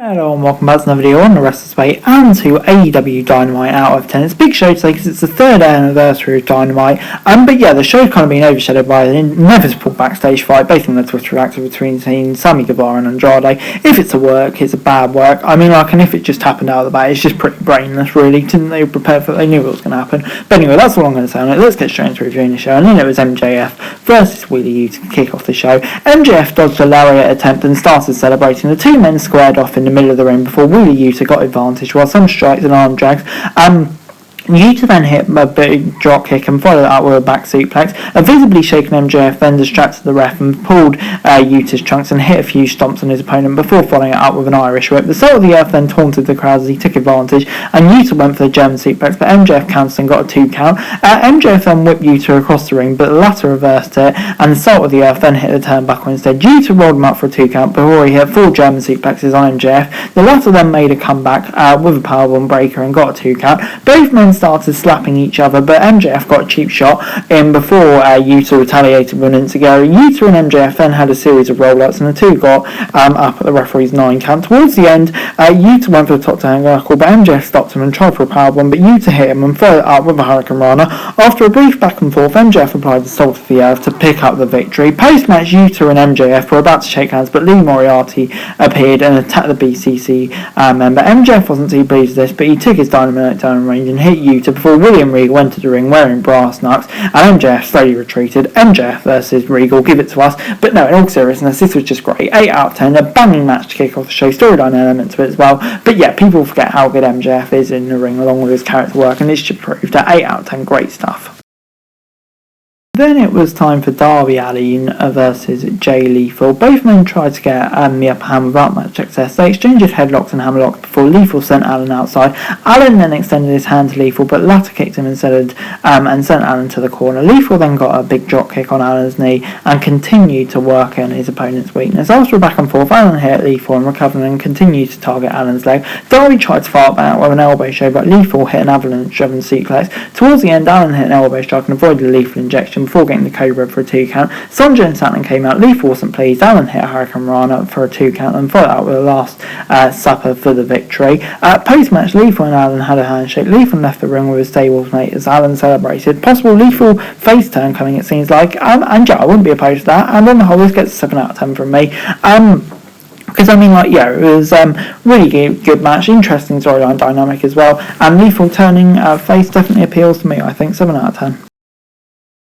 Hello and welcome back to another video on the Wrestler's Way and to AEW Dynamite Out of 10. It's a big show today because it's the third anniversary of Dynamite. But yeah, the show's kind of been overshadowed by an inevitable backstage fight, based on the Twitter reactor between Sami, Guevara and Andrade. If it's a work, it's a bad work. I mean, and if it just happened out of the bat, it's just pretty brainless, really. Didn't they prepare for it? They knew what was going to happen. But anyway, that's all I'm going to say on it. Let's get straight into reviewing the show. And then it was MJF versus Willow to kick off the show. MJF dodged a lariat attempt and started celebrating. The two men squared off in the middle of the ring before Willow got advantage while some strikes and arm drags. Yuta then hit a big drop kick and followed that up with a back suplex. A visibly shaken MJF then distracted the ref and pulled Yuta's trunks and hit a few stomps on his opponent before following it up with an Irish whip. The Salt of the Earth then taunted the crowd as he took advantage, and Yuta went for the German suplex, but MJF countered and got a 2 count. MJF then whipped Yuta across the ring, but the latter reversed it, and the Salt of the Earth then hit the turnbuckle instead. Yuta rolled him up for a 2 count before he hit 4 German suplexes on MJF. The latter then made a comeback with a powerbomb breaker and got a 2 count. Both men started slapping each other, but MJF got a cheap shot in before Yuta retaliated with an Insigari. Yuta and MJF then had a series of roll-ups, and the two got up at the referee's 9 count. Towards the end, Yuta went for the top turnbuckle, but MJF stopped him and tried for a powerbomb, but Yuta hit him and followed it up with a Hurricane Rana. After a brief back and forth, MJF applied the Salt of the Earth to pick up the victory. Post-match, Yuta and MJF were about to shake hands, but Lee Moriarty appeared and attacked the BCC member. MJF wasn't too pleased with this, but he took his Dynamite down range and hit Yuta before William Regal went to the ring wearing brass knucks, and MJF slowly retreated. MJF versus Regal, give it to us. But no, in all seriousness, this was just great. 8 out of 10, a banging match to kick off the show, storyline element to it as well. But yeah, people forget how good MJF is in the ring along with his character work, and this should prove that 8 out of 10, great stuff. Then it was time for Darby Allin versus Jay Lethal. Both men tried to get the upper hand without much success. They exchanged headlocks and hammerlocks before Lethal sent Allin outside. Allin then extended his hand to Lethal, but the latter kicked him instead and sent Allin to the corner. Lethal then got a big drop kick on Allin's knee and continued to work on his opponent's weakness. After a back and forth, Allin hit Lethal and recovered and continued to target Allin's leg. Darby tried to fire back with an elbow show, but Lethal hit an avalanche driven suplex. Towards the end, Allin hit an elbow strike and avoided the lethal injection before getting the Cobra for a 2 count. Sonja and Saturn came out. Lethal wasn't pleased. Allin hit a Hurricane Rana for a 2 count and followed out with a last supper for the victory. Post-match, Lethal and Allin had a handshake. Lethal left the ring with his stablemate as Allin celebrated. Possible Lethal face turn coming, it seems like. And yeah, I wouldn't be opposed to that. And on the whole, this gets a 7 out of 10 from me. Because it was really good match, interesting storyline dynamic as well. And Lethal turning face definitely appeals to me, I think. 7 out of 10.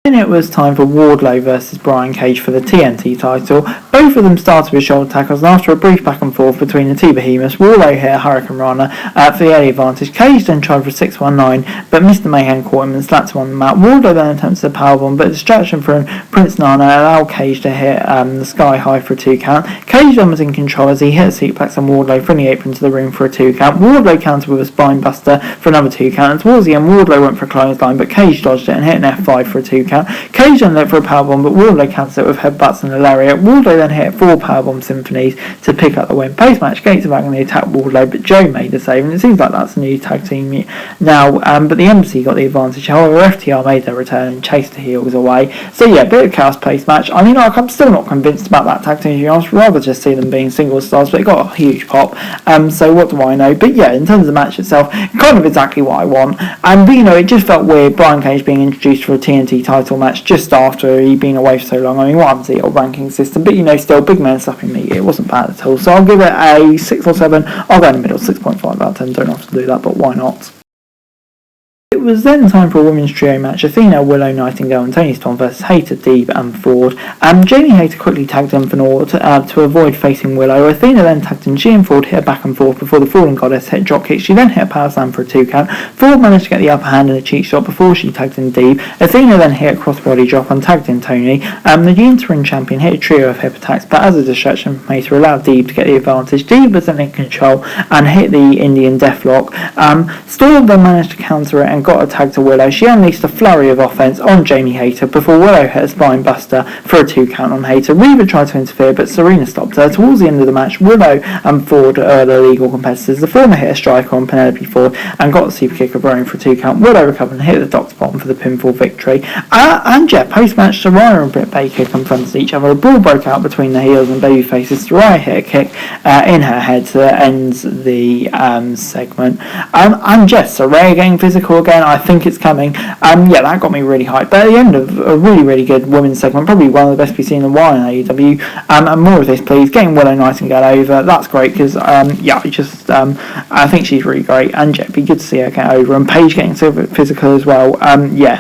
Then it was time for Wardlow versus Brian Cage for the TNT title. Both of them started with shoulder tackles, and after a brief back and forth between the two behemoths, Wardlow hit a Hurricane Rana for the early advantage. Cage then tried for a 619, but Mr. Mayhem caught him and slapped him on the mat. Wardlow then attempted a powerbomb, but a distraction from Prince Nana allowed Cage to hit the Sky High for a 2 count. Cage then was in control as he hit a suplex on Wardlow from the apron to the ring for a 2 count. Wardlow countered with a spine buster for another 2 count, and towards the end, Wardlow went for a clothesline, but Cage dodged it and hit an F5 for a 2 count. Cage then went for a powerbomb, but Wardlow countered it with headbutts and a lariat. Wardlow then hit 4 powerbomb symphonies to pick up the win. Post-match, Gates of Agony attacked Wardlow, but Joe made the save, and it seems like that's a new tag team now, but the Embassy got the advantage. However, FTR made their return and chased the heels away. So yeah, bit of chaos post-match. I mean, I'm still not convinced about that tag team, to be honest. I'd rather just see them being single stars, but it got a huge pop, so what do I know? But yeah, in terms of the match itself, kind of exactly what I want. But it just felt weird, Brian Cage being introduced for a TNT title match just after he'd been away for so long. I mean, what happens to the old ranking system? But still, big man slapping me, it wasn't bad at all. So I'll give it a 6 or 7. I'll go in the middle, 6.5 out of 10. Don't have to do that, but why not? It was then time for a women's trio match. Athena, Willow, Nightingale and Toni Storm versus Hayter, Deeb and Ford. Jamie Hayter quickly tagged in for Nord to avoid facing Willow. Athena then tagged in. She and Ford hit a back and forth before the Fallen Goddess hit drop kick. She then hit a power slam for a 2 count. Ford managed to get the upper hand in a cheat shot before she tagged in Deeb. Athena then hit a crossbody drop and tagged in Toni. The interim champion hit a trio of hip attacks, but as a distraction from Hayter allowed Deeb to get the advantage. Deeb was then in control and hit the Indian Deathlock. Storm then managed to counter it and and got a tag to Willow. She unleashed a flurry of offense on Jamie Hayter before Willow hit a spine buster for a 2 count on Hayter. Reba tried to interfere, but Serena stopped her. Towards the end of the match, Willow and Ford are the legal competitors. The former hit a striker on Penelope Ford and got a super kick of Rowan for a 2 count. Willow recovered and hit the Doctor Bottom for the pinfall victory. And post-match, Saraya and Britt Baker confronted each other. A brawl broke out between the heels and babyfaces. Saraya hit a kick in her head to end the segment. And Saraya getting physical again. I think it's coming. That got me really hyped. But at the end of a really, really good women's segment, probably one of the best we've seen in a while in AEW. And more of this, please. Getting Willow Nightingale over. That's great because, I think she's really great. And it'd be good to see her get over. And Paige getting so physical as well.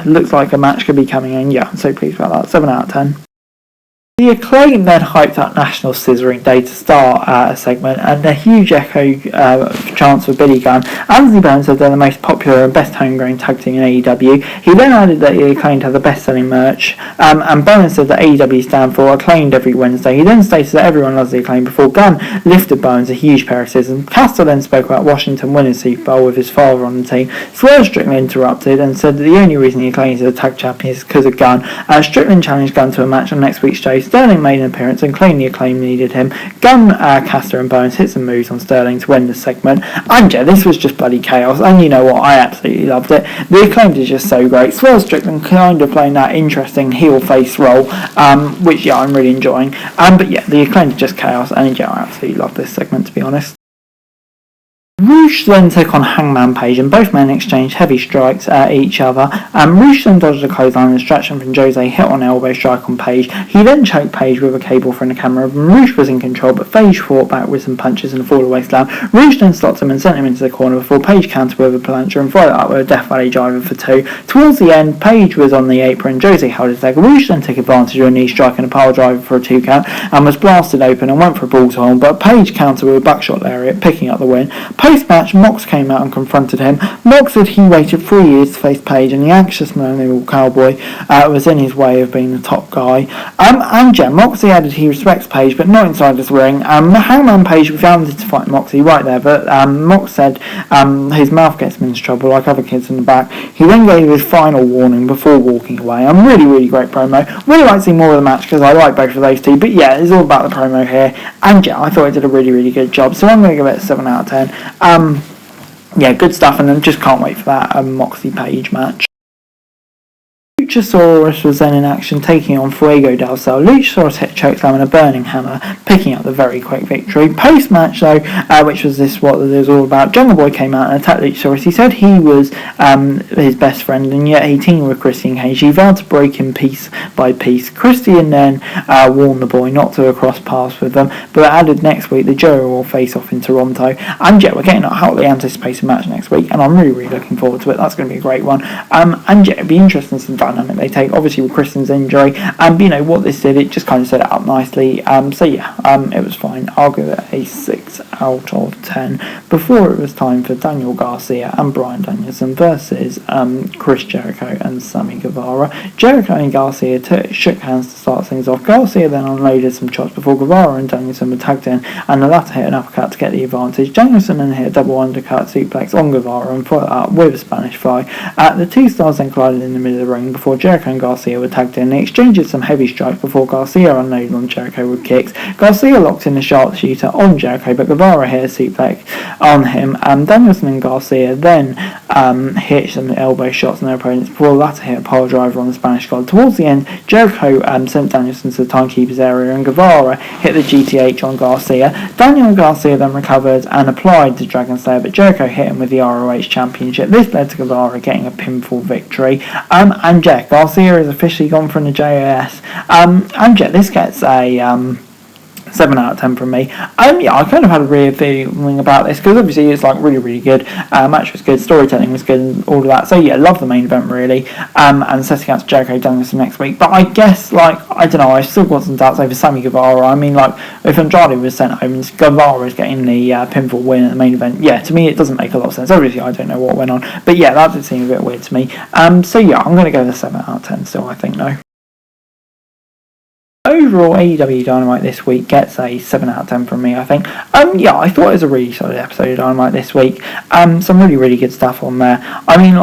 Looks like a match could be coming in. I'm so pleased about that. 7 out of 10. The Acclaim then hyped up National Scissoring Day to start a segment, and a huge echo chance for Billy Gunn. Anthony Bowens said they're the most popular and best homegrown tag team in AEW. He then added that the Acclaim had the best selling merch, and Bowens said that AEW stand for Acclaimed every Wednesday. He then stated that everyone loves the Acclaim before Gunn lifted Bowens a huge pair of scissors. Castle then spoke about Washington winning Super Bowl with his father on the team. Swerve Strickland interrupted and said that the only reason the Acclaim is the tag champion is because of Gunn. Strickland challenged Gunn to a match on next week's show. Sterling made an appearance and claimed the Acclaim needed him. Gunn, Caster and Bowens hit some moves on Sterling to end the segment. And this was just bloody chaos, and you know what, I absolutely loved it. The Acclaim is just so great. Swerve Strickland kind of playing that interesting heel face role, which I'm really enjoying. The Acclaim is just chaos, and I absolutely love this segment, to be honest. Roosh then took on Hangman Page, and both men exchanged heavy strikes at each other. Roosh then dodged a clothesline and distraction from Jose, hit on elbow strike on Page. He then choked Page with a cable from the camera. Roosh was in control, but Page fought back with some punches and a fallaway slam. Roosh then stopped him and sent him into the corner before Page countered with a plancha and followed up with a Death Valley driver for 2. Towards the end, Page was on the apron. Jose held his leg. Roosh then took advantage of a knee strike and a pile driver for a 2 count and was blasted open and went for a bull's horn, but Page countered with a buckshot lariat, picking up the win. Post-match, Mox came out and confronted him. Mox said he waited 3 years to face Page, and the anxious millennial cowboy was in his way of being the top guy. Moxie added he respects Page, but not inside this ring. Hangman Page refused to fight Moxie right there, but Mox said his mouth gets him into trouble like other kids in the back. He then gave his final warning before walking away. Really, really great promo. Really like to see more of the match because I like both of those two, but it's all about the promo here. And I thought it did a really, really good job, so I'm going to give it a 7 out of 10. Good stuff, and I just can't wait for that Moxie Page match. Luchasaurus was then in action, taking on Fuego del Sol. Luchasaurus hit chokeslam and a burning hammer, picking up the very quick victory. Post-match, though, which was what it was all about, Jungle Boy came out and attacked Luchasaurus. He said he was his best friend, and yet he teamed with Christian Cage. He vowed to break him piece by piece. Christian then warned the boy not to cross paths with them, but added next week the Joe will face off in Toronto. And we're getting a hotly anticipated match next week, and I'm really, really looking forward to it. That's going to be a great one. It'd be interesting to see the dynamic they take, obviously with Christian's injury, and what this did, it just kind of set it up nicely. It was fine. I'll give it a 6 out of 10. Before it was time for Daniel Garcia and Bryan Danielson versus Chris Jericho and Sami Guevara. Jericho and Garcia shook hands to start things off. Garcia then unloaded some shots before Guevara and Danielson were tagged in, and the latter hit an uppercut to get the advantage. Danielson then hit a double undercut suplex on Guevara and followed up with a Spanish fly. The two stars then collided in the middle of the ring before Jericho and Garcia were tagged in. They exchanged some heavy strikes before Garcia unloaded on Jericho with kicks. Garcia locked in a sharpshooter on Jericho, but Guevara hit a suplex on him. Danielson and Garcia then hit some elbow shots on their opponents before the latter hit a pile driver on the Spanish God. Towards the end, Jericho sent Danielson to the timekeeper's area, and Guevara hit the GTH on Garcia. Daniel and Garcia then recovered and applied the Dragon Slayer, but Jericho hit him with the ROH Championship. This led to Guevara getting a pinfall victory. Garcia is officially gone from the JAS. This gets a 7 out of 10 from me. I kind of had a weird feeling about this because obviously it's really, really good. Match was good, storytelling was good, and all of that. So love the main event really. And setting out to Jericho Danielson next week. But I guess I don't know. I still got some doubts over Sami Guevara. If Andrade was sent home and Guevara is getting the pinfall win at the main event, to me it doesn't make a lot of sense. Obviously I don't know what went on, but that did seem a bit weird to me. I'm going to go with a 7 out of 10 still. I think though. overall, AEW Dynamite this week gets a 7 out of 10 from me, I think. Yeah, I thought it was a really solid episode of Dynamite this week. Some really, really good stuff on there. I mean,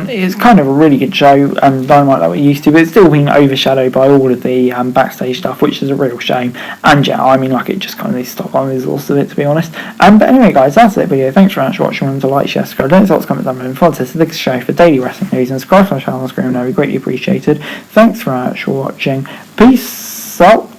it's kind of a really good show, Dynamite that we're used to, but it's still being overshadowed by all of the backstage stuff, which is a real shame. And yeah, I mean, it just kind of needs to stop on the resource of it, to be honest. But anyway, guys, that's it for the video. Thanks very much for watching. Remember to like, share, subscribe, don't forget to comment down below, and follow this is the show for daily wrestling news, and subscribe to my channel on the screen, that would be greatly appreciated. Thanks very much for watching. Peace out.